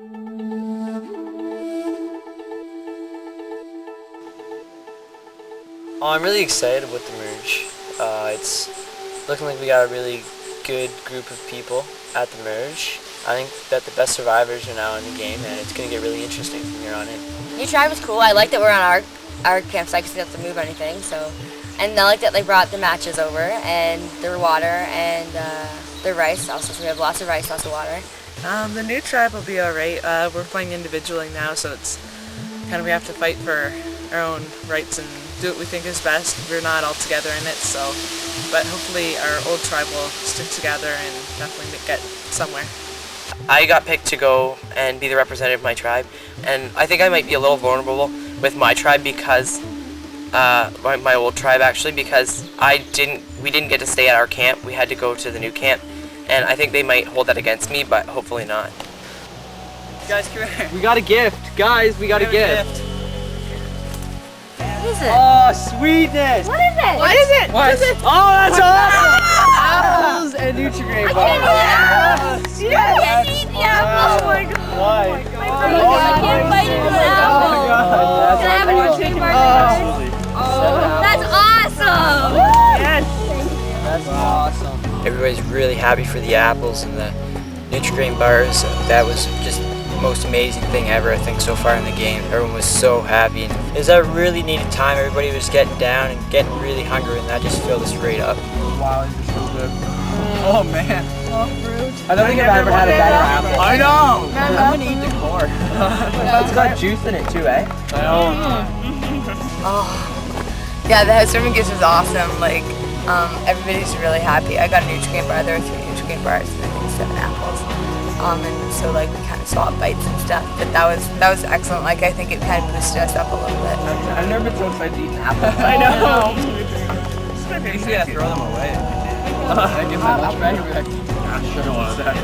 Oh, I'm really excited about the merge. It's looking like we got a really good group of people at the merge. I think that the best survivors are now in the game, and it's going to get really interesting from here on in. New tribe was cool. I like that we're on our campsite because we don't have to move anything. And I like that they brought the matches over and their water and their rice. Also, so we have lots of rice, lots of water. The new tribe will be alright. We're playing individually now, so it's kind of we have to fight for our own rights and do what we think is best. We're not all together in it, so but hopefully our old tribe will stick together and definitely get somewhere. I got picked to go and be the representative of my tribe, and I think I might be a little vulnerable with my tribe because my old tribe actually, because we didn't get to stay at our camp. We had to go to the new camp, and I think they might hold that against me, but hopefully not. Guys, come here. We got a gift. Guys, we got a gift. What is it? Oh, sweetness! What is it? What is it? What? Oh, that's awesome! Apples and Nutri-Grain bars. Yes! Yes! Eat the apple! Oh my god! Why? Oh my god! I can't bite into an apple! Oh my god! Can I have a Nutri-Grain bar? That's awesome! Yes! That's awesome. Everybody's really happy for the apples and the Nutri-Grain bars. That was just the most amazing thing ever, I think, so far in the game. Everyone was so happy. It was a really needed time. Everybody was getting down and getting really hungry, and that just filled us right up. Wow, it was so good. Oh man. Oh, fruit. I don't think I've ever had a better apple. I know! I'm gonna eat the core. It's got juice in it too, eh? I know. Oh, yeah, the housewarming gift was awesome. Like, everybody's really happy. I got a Nutri-Grain bar. There were 3 Nutri-Grain bars and I think 7 apples. And so like we kind of swapped bites and stuff. But that was excellent. Like I think it kind of boosted us up a little bit. I've never been so excited to eat an apple. I know. Usually I throw them away. I give them lunch bag and be like, I shouldn't want that.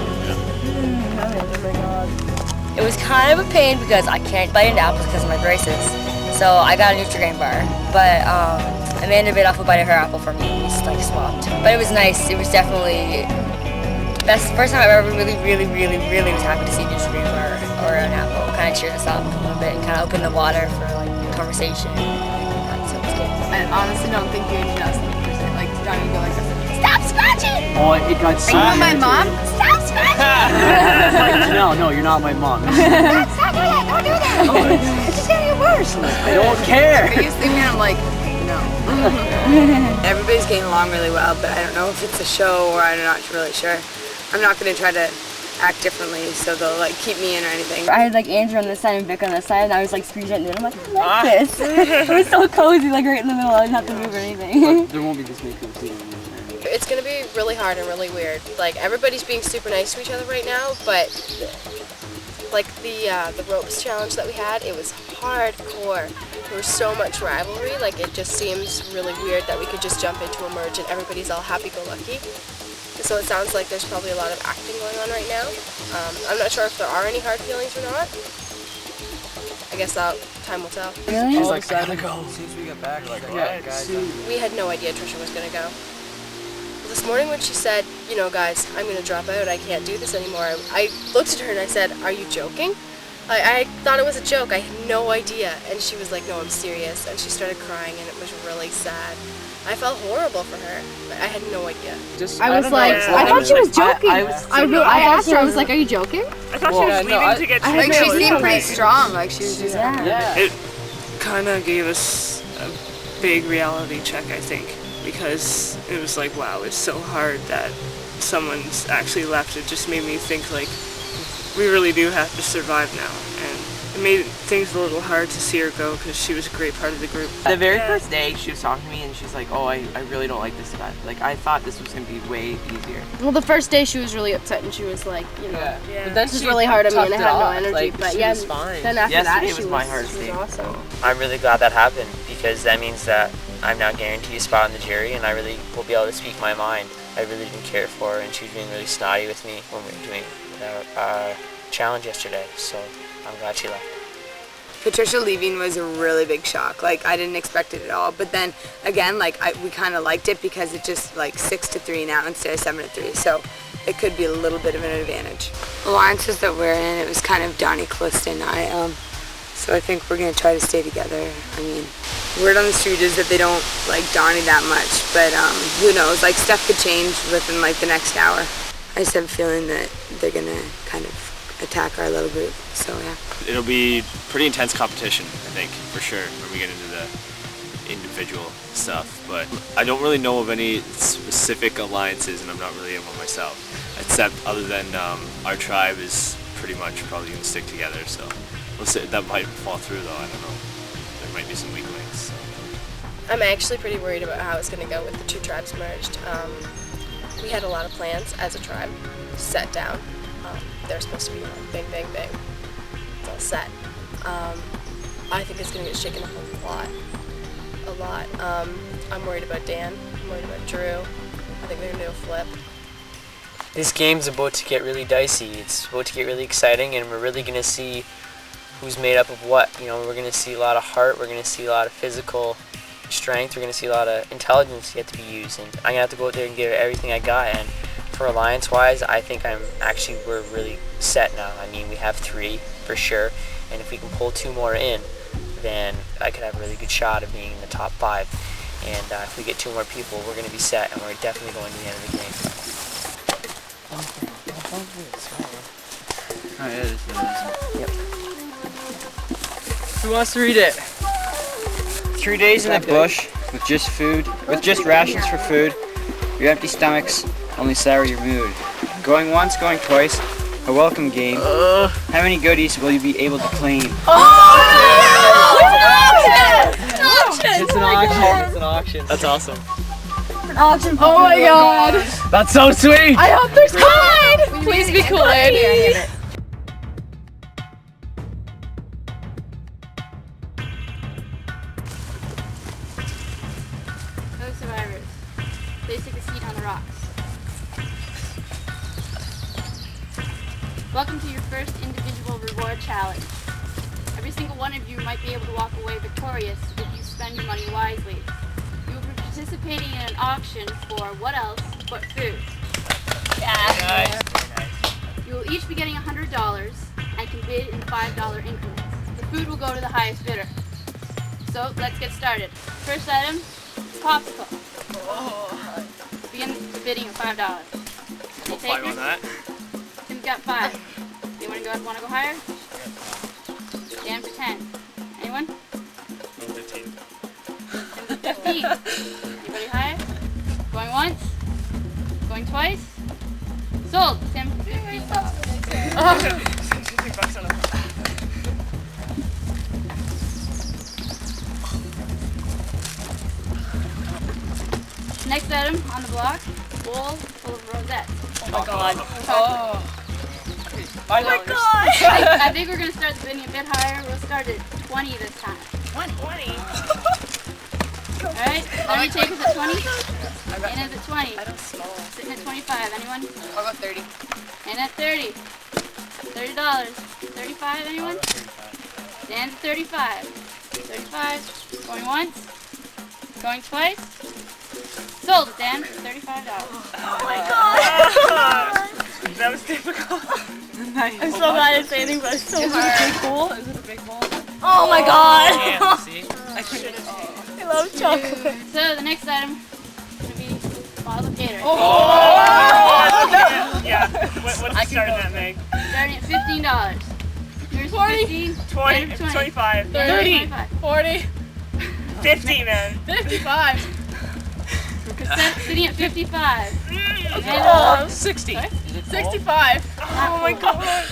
It was kind of a pain because I can't bite into apples because of my braces. So I got a Nutri-Grain bar. But Amanda bit off a bite of her apple for me. We just like swapped. But it was nice. It was definitely first time I've ever really was happy to see a Nutri-Grain bar or an apple. Kind of cheered us up a little bit and kind of opened the water for like conversation and everything like that. So it was good. I honestly don't think you and Justin like don't even go like this. Stop scratching! Oh, it got so Are you my mom? Stop scratching! No, you're not my mom. Stop doing that! Don't do that! It's just gonna get worse. I don't care. Are you thinking I'm like, no. Everybody's getting along really well, but I don't know if it's a show or I'm not really sure. I'm not going to try to act differently so they'll like keep me in or anything. I had like Andrew on this side and Vic on this side, and I was like squeezing it in. I'm like, I like this. It was so cozy, like right in the middle. I didn't have to move or anything. There won't be this many people seeing me. It's going to be really hard and really weird. Like everybody's being super nice to each other right now, but like the ropes challenge that we had, it was hardcore. There was so much rivalry. Like it just seems really weird that we could just jump into a merge and everybody's all happy-go-lucky. So it sounds like there's probably a lot of acting going on right now. I'm not sure if there are any hard feelings or not. I guess time will tell. Really? She's like, I gotta go. As soon as we get back, like, alright guys. We had no idea Trisha was gonna go. This morning when she said, you know guys, I'm gonna drop out, I can't do this anymore, I looked at her and I said, are you joking? I thought it was a joke, I had no idea. And she was like, no, I'm serious. And she started crying and it was really sad. I felt horrible for her, but I had no idea. I was like, I thought she was joking. I asked her, I was like, are you joking? I thought she was leaving to get Like she seemed pretty strong, like she was just It kind of gave us a big reality check, I think, because it was like, wow, it's so hard that someone's actually left. It just made me think like, we really do have to survive now, and it made things a little hard to see her go because she was a great part of the group. The very first day she was talking to me and she's like, oh, I really don't like this event. Like I thought this was going to be way easier. Well, the first day she was really upset and she was like, you know, But then this is she really hard on me and I toughed it had no off. energy. Like, but she yeah, was fine. then after Yesterday that was my hardest she day. was awesome. I'm really glad that happened because that means that I'm now guaranteed a spot on the jury and I really will be able to speak my mind. I really didn't care for her and she was being really snotty with me when we were doing our challenge yesterday, so I'm glad she left. Patricia leaving was a really big shock. Like I didn't expect it at all. But then again, like we kind of liked it because it just like 6-3 now instead of 7-3. So it could be a little bit of an advantage. Alliances that we're in, it was kind of Donnie, Callista, and I. So I think we're going to try to stay together. I mean, word on the street is that they don't like Donnie that much, but who knows? Like, stuff could change within like the next hour. I just have a feeling that they're going to kind of attack our little group, so yeah. It'll be pretty intense competition, I think, for sure, when we get into the individual stuff, but I don't really know of any specific alliances, and I'm not really in one myself, except other than our tribe is pretty much probably going to stick together, so we'll see. That might fall through though, I don't know. There might be some weak links. So. I'm actually pretty worried about how it's going to go with the two tribes merged. We had a lot of plans as a tribe set down. They're supposed to be bang, bang, bang. It's all set. I think it's going to get shaken up a lot. I'm worried about Dan. I'm worried about Drew. I think they're going to do a flip. This game's about to get really dicey. It's about to get really exciting, and we're really going to see who's made up of what. You know, we're going to see a lot of heart. We're going to see a lot of physical strength. We're going to see a lot of intelligence yet to be used, and I'm going to have to go out there and give it everything I got. And for alliance-wise, I think we're really set now. I mean, we have 3 for sure, and if we can pull 2 more in, then I could have a really good shot of being in the top 5. And if we get 2 more people, we're going to be set, and we're definitely going to the end of the game. Oh, yeah, this is. Yep. Who wants to read it? 3 days in the bush with just food, with just rations for food, your empty stomachs only sour your mood. Going once, going twice, a welcome game. How many goodies will you be able to claim? It's an auction. It's an auction. That's awesome. Oh my god! That's so sweet! I hope there's Kool-Aid! Please be Kool-Aid. No survivors. Please take a seat on the rocks. Welcome to your first individual reward challenge. Every single one of you might be able to walk away victorious if you spend your money wisely. You will be participating in an auction for what else but food. Nice. You will each be getting $100 and can bid in $5 increments. The food will go to the highest bidder. So let's get started. First item is popsicle. Begin the bidding at $5. Go 5 on that. Tim's got 5. You want to go higher? Dan for 10. Anyone? 15. Tim's at 15. Anybody higher? Going once? Going twice? Sold. Tim for $15. Next item on the block, bowl full of rosettes. Oh my god. Oh my god! I think we're going to start the bidding a bit higher. We'll start at 20 this time. 20? Alright, Larry takers at 20. Anna's at 20. Sitting at 25. Anyone? I'll go 30. Anna at 30. $30. 35, anyone? Dan's at 35. 35. Going once. Going twice. Sold, Dan, for $35. Oh my god! That was difficult. Nice. I'm so glad I didn't say anything, but it's so hard. Is it a big bowl? Oh my god! Yeah, see? I should have. I love chocolate. So the next item is going to be a bottle of Gatorade. Yeah. What's the start of that, Meg? Starting at $15. Yours 40. 15. 20, Anna for 25, 30. 30, 40. 50, man. 55. Cassette sitting at 55. And 60. 65. Oh my god.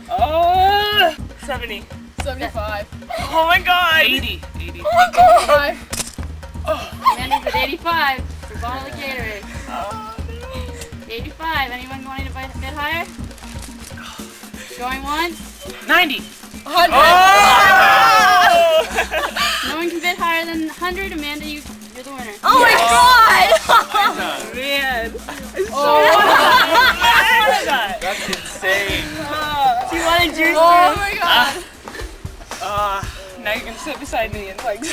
Oh. 70. 75. Oh my god. 80. 85. Amanda's at 85 for a bottle of Gatorade. 85. Anyone wanting to buy a bit higher? Going once? 90. 100. No one can bid higher than 100. Amanda, you're the winner. Oh my god! Oh man. That's insane. Do you want to juice? Oh my god. Now you're gonna sit beside me and like.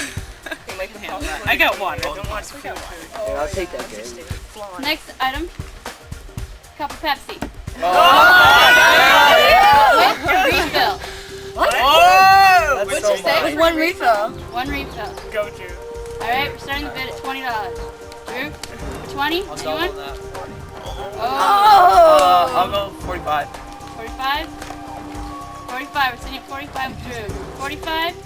I got one. I don't want to feel Here, I'll take that, guys. Next item cup of Pepsi. Oh! With refill. Oh! What'd you say? With one refill. One refill. Go to. Alright, we're starting the bid at $20. Drew, for 20? I'll Anyone? double that. Oh! I'll go 45. 45? 45, we're sitting at 45 with Drew. 45?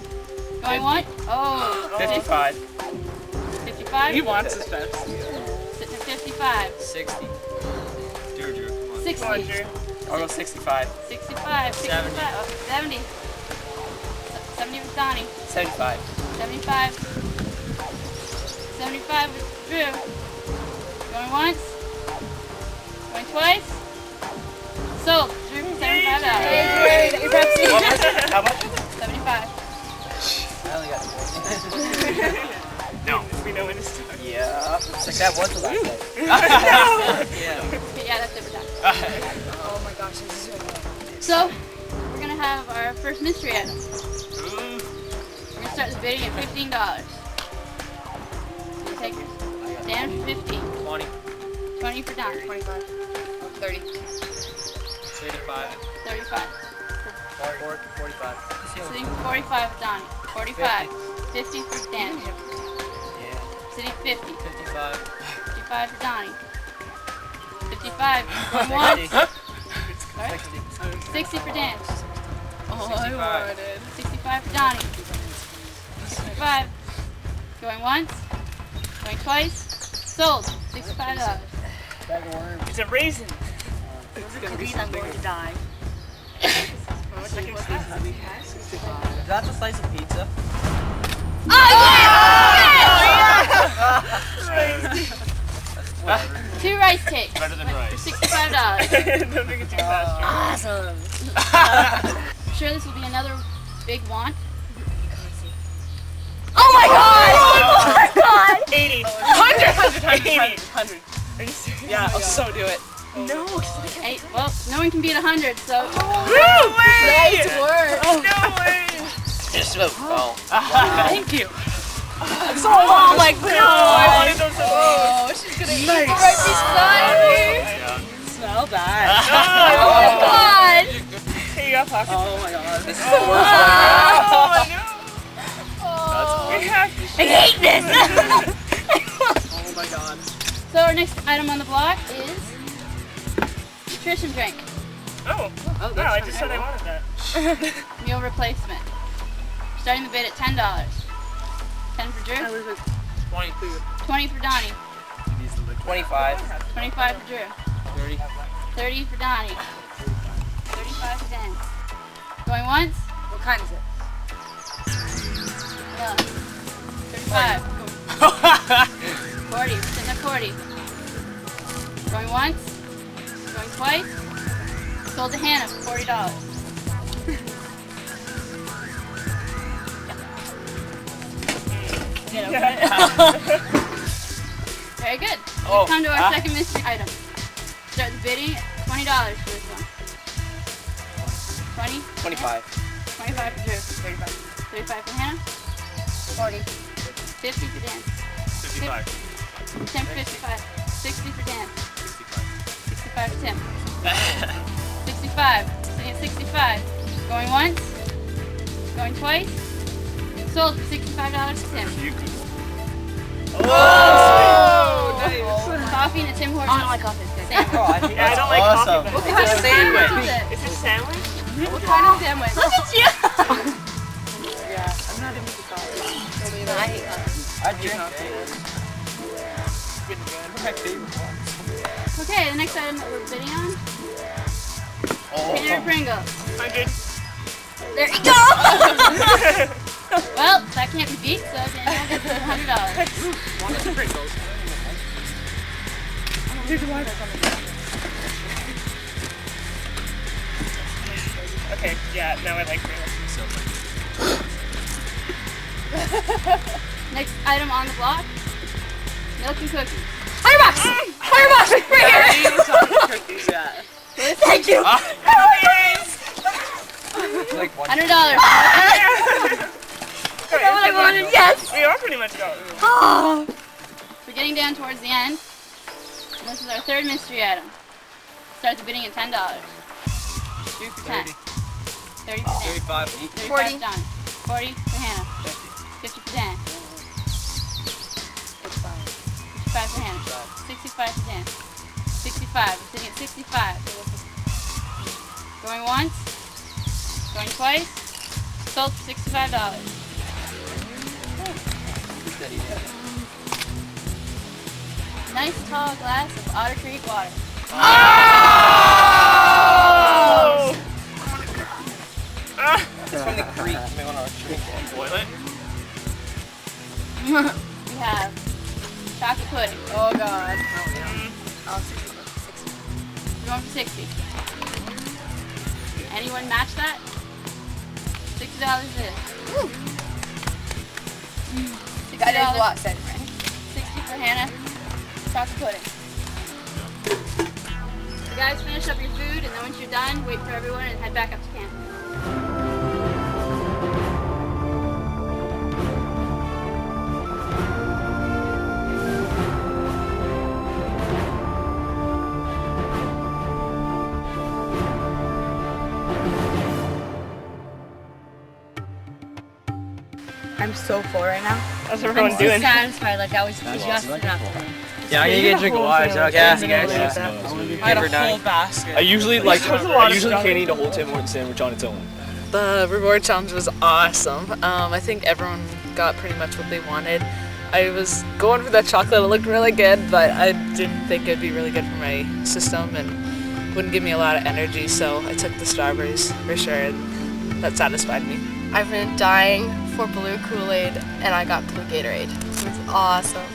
Going what? Oh! 55. 55? He wants his Pepsi. Sitting at 55. 60. Drew, come on. 60. Come on, Drew. I'll go 65. 65. 65. 70. 70 with Donnie. 75. 75. 75 with Drew. Going once. Going twice. Sold. Drew for $75. Your Pepsi. How much? 75. I only got 40. No. We know when to start. Yeah. It's like that was the last day. Yeah. Okay, yeah, that's it. We're done. Oh my gosh, this is really good. So, we're going to have our first mystery item. We're going to start the bidding at $15. So you take yours. Dan for 15. 20. 20 for Don. 25. 30. 35. 35. 45. Sitting for 45 with Donnie. 45. 50 for Dan. Yeah. Sitting at 50. 55. 55 for Donnie. 55. Going once. Sorry? 60 for Dan. Oh, I wanted. 65 for Donnie. 65. Going once. Going twice. Sold. $65. It's a raisin. I'm going to die. Is that the slice of pizza? Two rice cakes. Better than For rice. $65. Don't make it too fast. Awesome. I'm sure this will be another big want. Oh my god! Oh my god! 80. 100. Are you serious? Yeah, I'll so do it. No. Hey, well, no one can beat 100, so. No way! Nice work. No way! Just about fall. Thank you. Oh my god! I wanted those so Oh, she's gonna eat right beside me. Smell bad. Oh my god! Here you go, Pocket. Oh my god. This is the Oh, worst I know. Oh, We have to I hate this! Oh my god. So our next item on the block is nutrition drink, Oh, wow, I just said I wanted that. meal replacement. Starting the bid at $10. 10 for Drew, 20 for Donnie, 25. 25 for Drew, 30. 30 for Donnie, 35 for Dan. Going once, What kind is it? 35, 40, we're sitting at 40. Going once, going twice, sold to Hannah for $40. Very good. We've come to our second mystery item. Start the bidding at $20 for this one. 20? 25. 25 for Drew. 35. 35 for Hannah. 40. 50 for Dan. 55. 10 for 55. 60 for Dan. 65 for Tim. 65. Sitting at 65. Going once. Going twice. Sold for $65 for Tim. Oh, nice. Coffee and a Tim Hortons. I don't like coffee. It's good. Sandwich. Oh, I think Yeah, I that's don't like awesome. coffee, but It's a sandwich. Is it a sandwich? What kind of sandwich? Look at you! Yeah, I'm not into coffee. I hate coffee. I drink it. My favorite one. Okay, the next item that we're bidding on, Oh. Peter Pringle. 100. There you go! Well, that can't be beat, so Daniel gets $100. Okay, yeah, now I like Pringles. Next item on the block, milk and cookies. $100! $100! Right here! Thank you! Like one. $100. Is that what I wanted? Yes! We are pretty much going. Oh. We're getting down towards the end. And this is our third mystery item. start the bidding at $10. 3 for 10. 30 for Dan. 35. 35 for John. 40 for Hannah. 50 for Dan. 55 for Hannah. 65 for Dan. 65. We're sitting at 65. Going once. Going twice. Sold for $65. Nice tall glass of Otter Creek water. Oh! It's from the creek. You may want to drink it. Boil it? We have chocolate pudding. Oh God. Oh, 60. We're going for 60. Anyone match that? $60 is. That is a $60. lot said, right? 60 for Hannah. Chocolate pudding. You guys finish up your food, and then once you're done, wait for everyone and head back up to camp. I'm so full right now. How's I'm everyone so doing? satisfied, like I was just enough. Yeah, I'm gonna get a drink of water. Is that okay? Yeah, guys? I had a whole basket. I usually like. There's a lot I of usually stuff. can't eat a whole Tim Hortons sandwich on its own. The reward challenge was awesome. I think everyone got pretty much what they wanted. I was going for that chocolate. It looked really good, but I didn't think it'd be really good for my system and wouldn't give me a lot of energy. So I took the strawberries for sure, and that satisfied me. I've been dying for blue Kool-Aid, and I got blue Gatorade. It was awesome.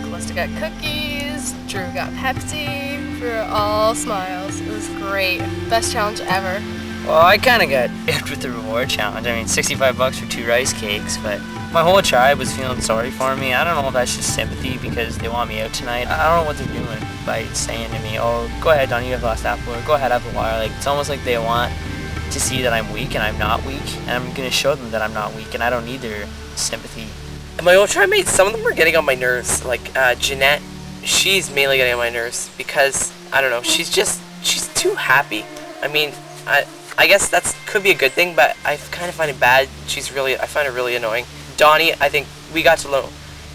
Calista got cookies, Drew got Pepsi. We were all smiles. It was great. Best challenge ever. Well, I kind of got iffed with the reward challenge. I mean, $65 for 2 rice cakes, but my whole tribe was feeling sorry for me. I don't know if that's just sympathy because they want me out tonight. I don't know what they're doing by saying to me, oh, go ahead, Donnie, you have last apple, or go ahead, have the water. Like, it's almost like they want to see that I'm weak and I'm not weak, and I'm going to show them that I'm not weak, and I don't need their sympathy. My old tribe mates, some of them were getting on my nerves. Like Jeanette, she's mainly getting on my nerves because, I don't know, she's too happy. I mean, I guess that could be a good thing, but I kind of find it bad. I find her really annoying. Donnie, I think we got to know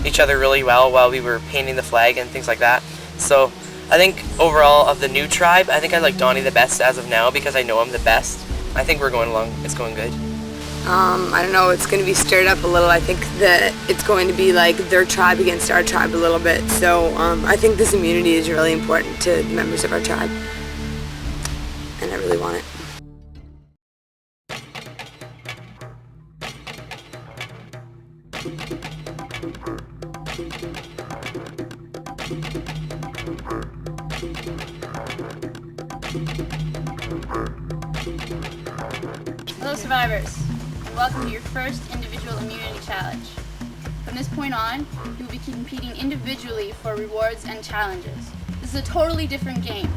each other really well while we were painting the flag and things like that. So I think overall of the new tribe, I think I like Donnie the best as of now because I know him the best. I think we're going along. It's going good. I don't know, it's going to be stirred up a little. I think that it's going to be like their tribe against our tribe a little bit. So I think this immunity is really important to the members of our tribe. And I really want it. Hello survivors, and welcome to your first individual immunity challenge. From this point on, you will be competing individually for rewards and challenges. This is a totally different game.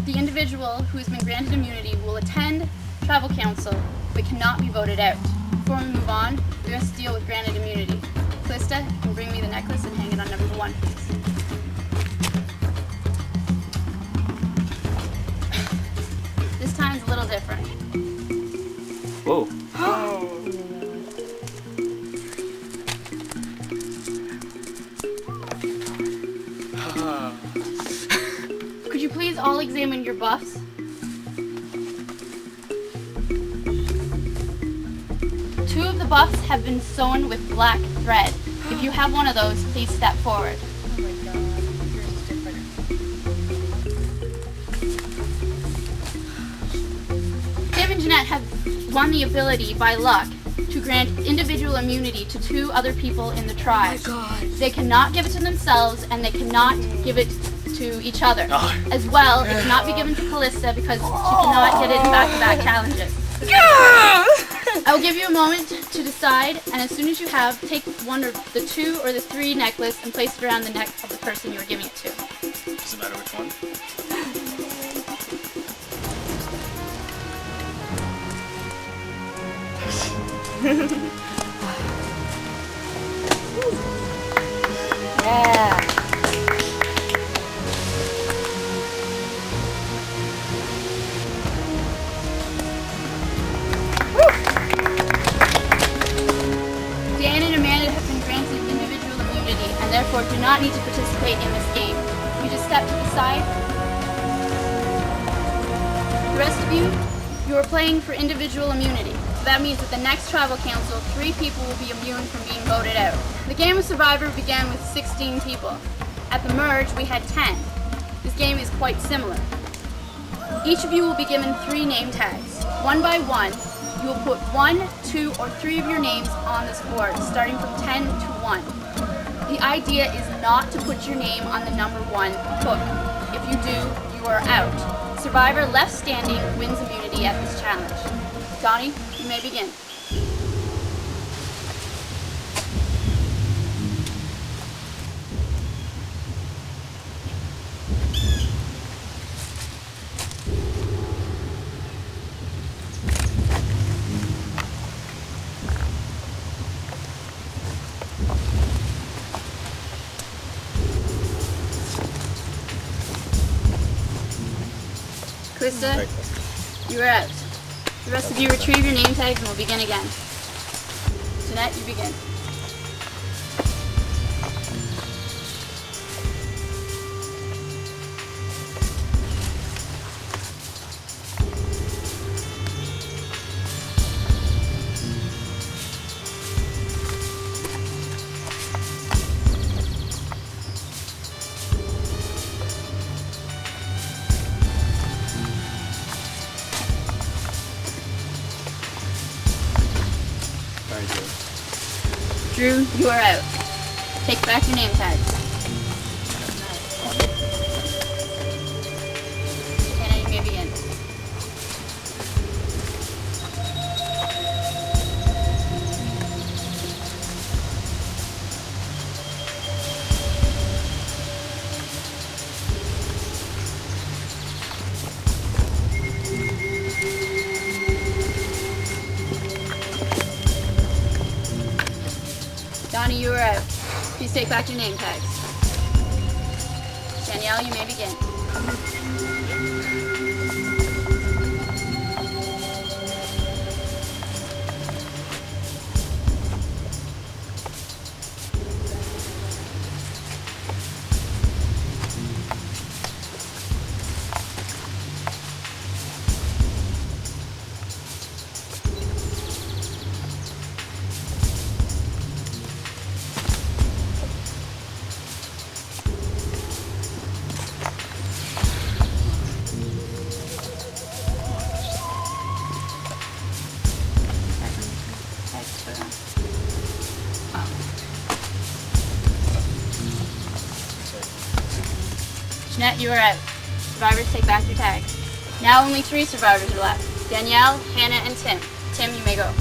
The individual who has been granted immunity will attend tribal council, but cannot be voted out. Before we move on, we must deal with granted immunity. Calista, you can bring me the necklace and hang it on number 1, please. This time's a little different. Whoa. Could you please all examine your buffs? Two of the buffs have been sewn with black thread. If you have one of those, please step forward. Oh my god, yours is different. Tim and Jeanette have won the ability by luck to grant individual immunity to 2 other people in the tribe. Oh my god. They cannot give it to themselves, and they cannot give it to each other. Oh. As well, it cannot be given to Calista because she cannot get it in back-to-back challenges. I will give you a moment to decide, and as soon as you have, take one of the 2 or the 3 necklace and place it around the neck of the person you are giving it to. Does it matter which one? Yeah. therefore do not need to participate in this game. You just step to the side. The rest of you are playing for individual immunity. That means at the next tribal council, 3 people will be immune from being voted out. The game of Survivor began with 16 people. At the merge, we had 10. This game is quite similar. Each of you will be given 3 name tags. One by one, you will put 1, 2, or 3 of your names on this board, starting from 10 to 1. The idea is not to put your name on the number 1 hook. If you do, you are out. Survivor left standing wins immunity at this challenge. Donnie, you may begin. Krista, you are out. The rest of you retrieve your name tags and we'll begin again. Jeanette, you begin. Drew, you are out. Take back your name tags. Hannah, you may begin. Donnie, you are out. Please take back your name tags. Danielle, you may begin. Jeanette, you are out. Survivors, take back your tags. Now only 3 survivors are left. Danielle, Hannah, and Tim. Tim, you may go.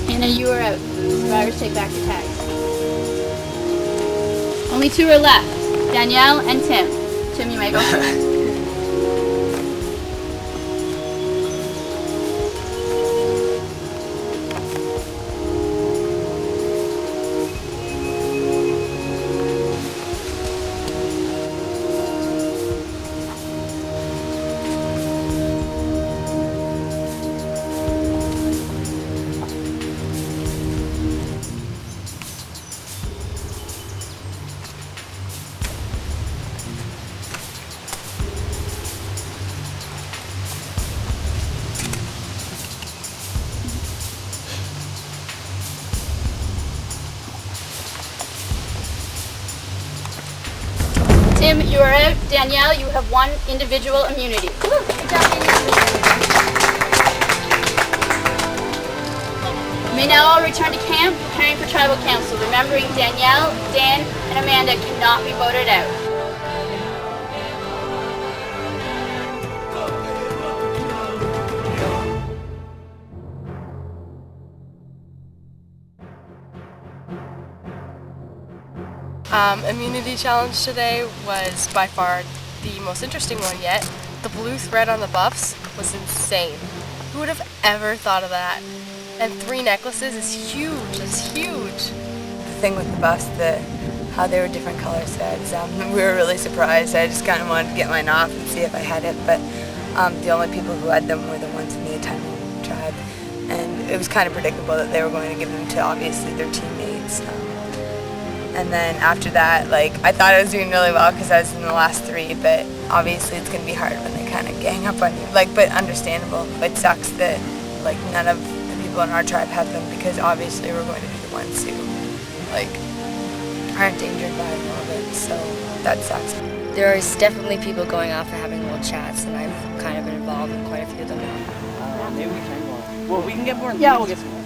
Hannah, you are out. Survivors, take back your tags. Only 2 are left. Danielle and Tim. Tim, you may go first. Tim, you are out. Danielle, you have 1 individual immunity. Good job, Danielle. You may now all return to camp, preparing for tribal council, remembering Danielle, Dan, and Amanda cannot be voted out. Immunity challenge today was by far the most interesting one yet. The blue thread on the buffs was insane. Who would have ever thought of that? And 3 necklaces is huge. It's huge. The thing with the buffs, how they were different color sets, we were really surprised. I just kind of wanted to get mine off and see if I had it, but the only people who had them were the ones in the Italian tribe, and it was kind of predictable that they were going to give them to obviously their teammates. And then after that, like, I thought I was doing really well because I was in the last 3, but obviously it's going to be hard when they kind of gang up on you. Like, but understandable. It sucks that, like, none of the people in our tribe have them because obviously we're going to be the ones who, like, are endangered by them a little bit, so that sucks. There is definitely people going off and having little chats, and I've kind of been involved in quite a few of them. Maybe we can more. Well, we can get more. Yeah, we'll get some more.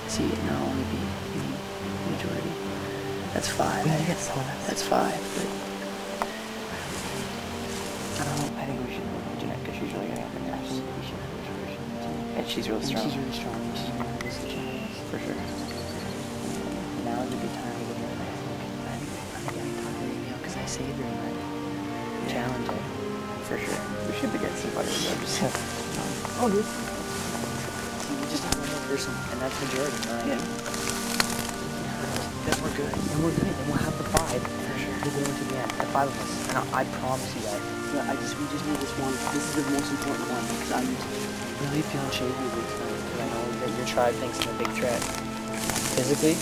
See, no, maybe majority. That's 5. That's 5. But I don't know. I think we should do it because she's really getting up in there. And she's really strong. She's really strong. For sure. Now is a good time to get her. I'm getting talk to her because I saved her in that challenge. For sure. We should be getting some fighters though. Oh, dude. We just have one more person, and that's majority, right? Yeah. Then we're good. And we'll have the 5 for sure. To go into the end. The 5 of us. And I promise you guys. Yeah, we just need this one. This is the most important one because I'm really feeling shaky this time. Because I know that your tribe thinks I'm a big threat. Physically?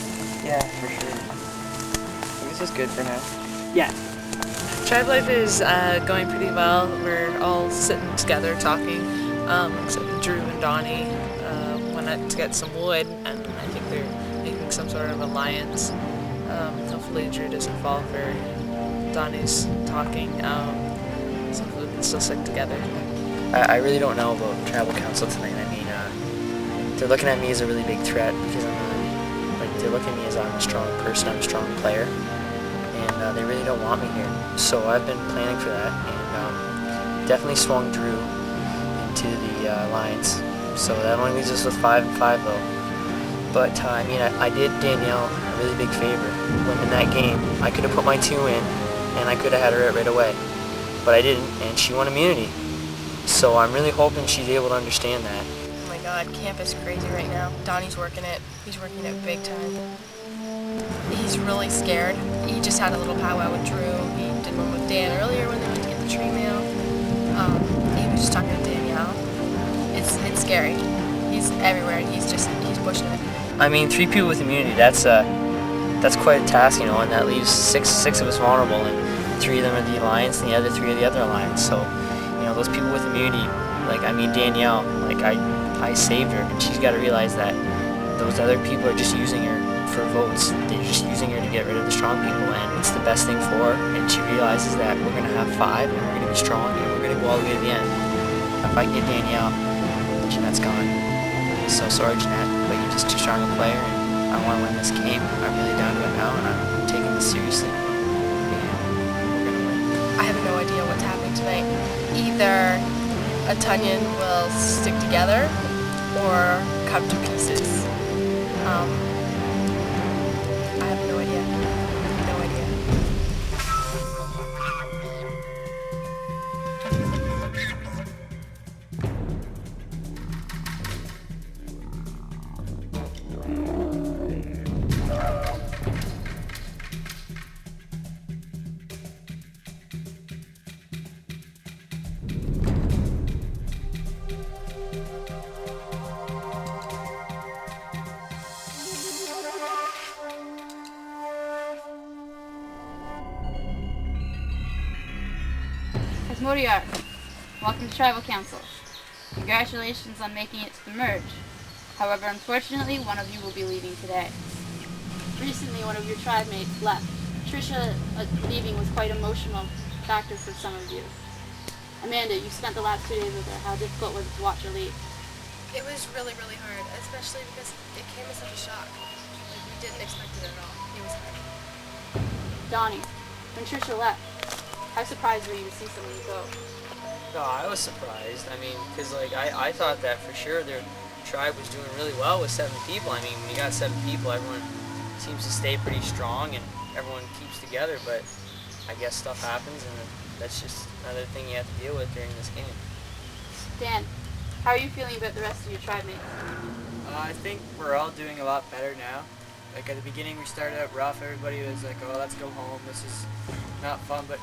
Yeah, for sure. This is good for now. Yeah. Tribe life is going pretty well. We're all sitting together talking, except Drew and Donnie went out to get some wood, and I think they're making some sort of alliance. Hopefully Drew doesn't fall for Donnie's talking, so we can still stick together. I really don't know about tribal council tonight. I mean, they're looking at me as a really big threat because they're looking at me as I'm a strong person, I'm a strong player, and they really don't want me here. So I've been planning for that, and definitely swung Drew into the alliance. So that only leaves us with 5 and 5 though. But I mean, I did Danielle a really big favor. When in that game, I could have put my 2 in, and I could have had her right away. But I didn't, and she won immunity. So I'm really hoping she's able to understand that. Oh my god, camp is crazy right now. Donnie's working it. He's working it big time. He's really scared. He just had a little powwow with Drew. He did one with Dan earlier when they went to get the tree mail. He was just talking to Danielle. It's scary. He's everywhere and he's pushing it. I mean, 3 people with immunity, that's quite a task, you know, and that leaves six of us vulnerable, and 3 of them are the alliance and the other 3 are the other alliance. So, you know, those people with immunity, like, I mean, Danielle, like, I saved her, and she's got to realize that those other people are just using her for votes. They're just using her to get rid of the strong people, and it's the best thing for her, and she realizes that we're going to have 5, and we're going to be strong, and we're going to go all the way to the end. If I can get Danielle, Jeanette's gone. So sorry, Jeanette, but you're just too strong a player, and I want to win this game. I'm really down to it now, and I'm taking this seriously. And we're going to win. I have no idea what's happening tonight. Either a Tunyon will stick together or come to pieces. I have no idea. No idea. Casmodiar, welcome to Tribal Council. Congratulations on making it to the merge. However, unfortunately, one of you will be leaving today. Recently, one of your tribe mates left. Trisha leaving was quite an emotional factor for some of you. Amanda, you spent the last 2 days with her. How difficult was it to watch her leave? It was really, really hard, especially because it came as such a shock. Like, we didn't expect it at all. It was hard. Donnie, when Trisha left, how surprised were you to see someone go? No, I was surprised. I mean, because like I thought that for sure their tribe was doing really well with 7 people. I mean, when you got 7 people, everyone seems to stay pretty strong and everyone keeps together. But I guess stuff happens, and that's just another thing you have to deal with during this game. Dan, how are you feeling about the rest of your tribe mates? I think we're all doing a lot better now. Like at the beginning, we started out rough. Everybody was like, "Oh, let's go home. This is not fun." But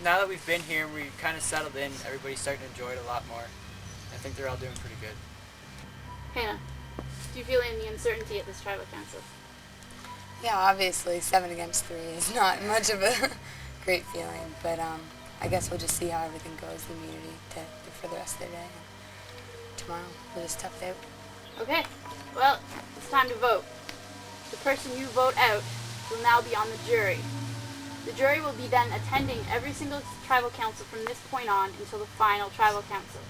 now that we've been here, we kind of settled in. Everybody's starting to enjoy it a lot more. I think they're all doing pretty good. Hannah, do you feel any uncertainty at this tribal council? Yeah, obviously 7 against 3 is not much of a great feeling, but I guess we'll just see how everything goes, the immunity for the rest of the day. And tomorrow we'll just tough it out. Okay, well, it's time to vote. The person you vote out will now be on the jury. The jury will be then attending every single tribal council from this point on until the final tribal council.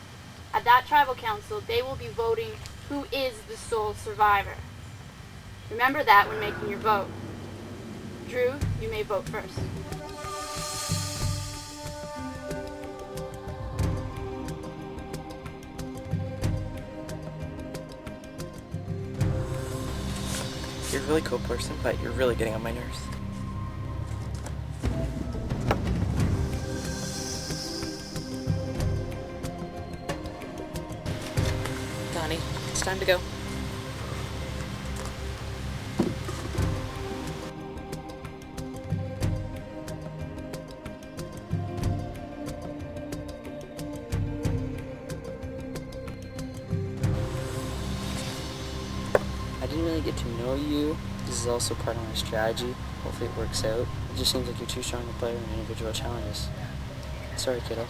At that tribal council, they will be voting who is the sole survivor. Remember that when making your vote. Drew, you may vote first. You're a really cool person, but you're really getting on my nerves. Donnie, it's time to go. I didn't really get to know you. This is also part of my strategy. Hopefully it works out. It just seems like you're too strong a player in individual challenges. Sorry, kiddo.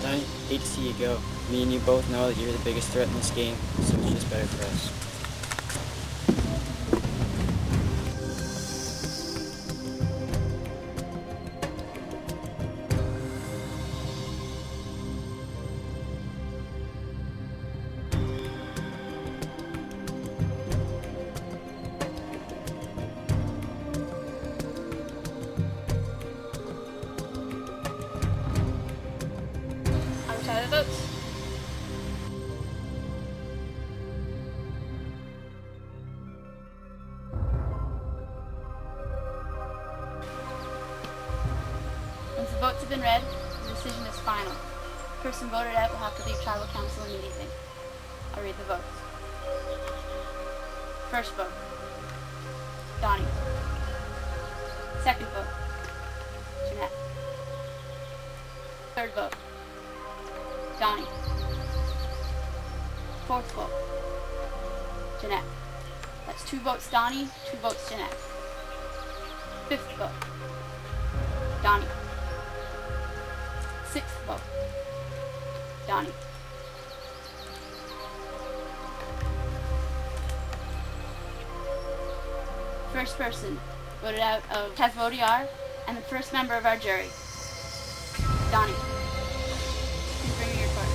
Donnie, hate to see you go. Me and you both know that you're the biggest threat in this game, so it's just better for us. I will tally the votes. Once the votes have been read, the decision is final. The person voted out will have to leave tribal council immediately. I'll read the votes. First vote, Donnie. Second vote, Jeanette. Third vote, Donnie. Fourth vote, Jeanette. That's 2 votes Donnie, 2 votes Jeanette. Fifth vote, Donnie. Sixth vote, Donnie. First person voted out of Casmodiar and the first member of our jury, Donnie. Please bring me your card.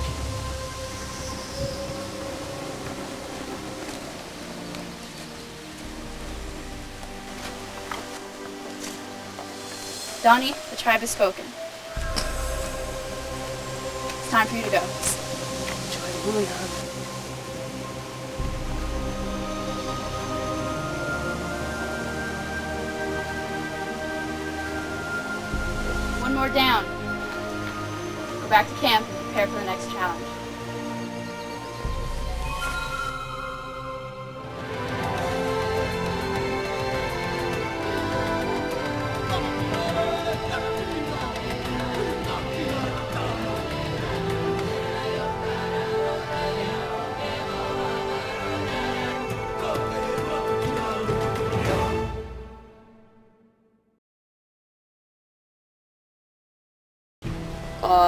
Donnie, the tribe has spoken. It's time for you to go. One more down. Go back to camp and prepare for the next challenge.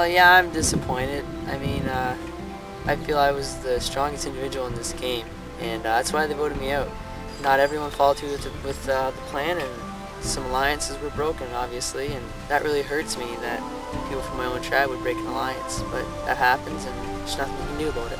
Yeah, I'm disappointed. I mean, I feel I was the strongest individual in this game, and that's why they voted me out. Not everyone followed through with the plan, and some alliances were broken, obviously, and that really hurts me that people from my own tribe would break an alliance, but that happens, and there's nothing you can do about it.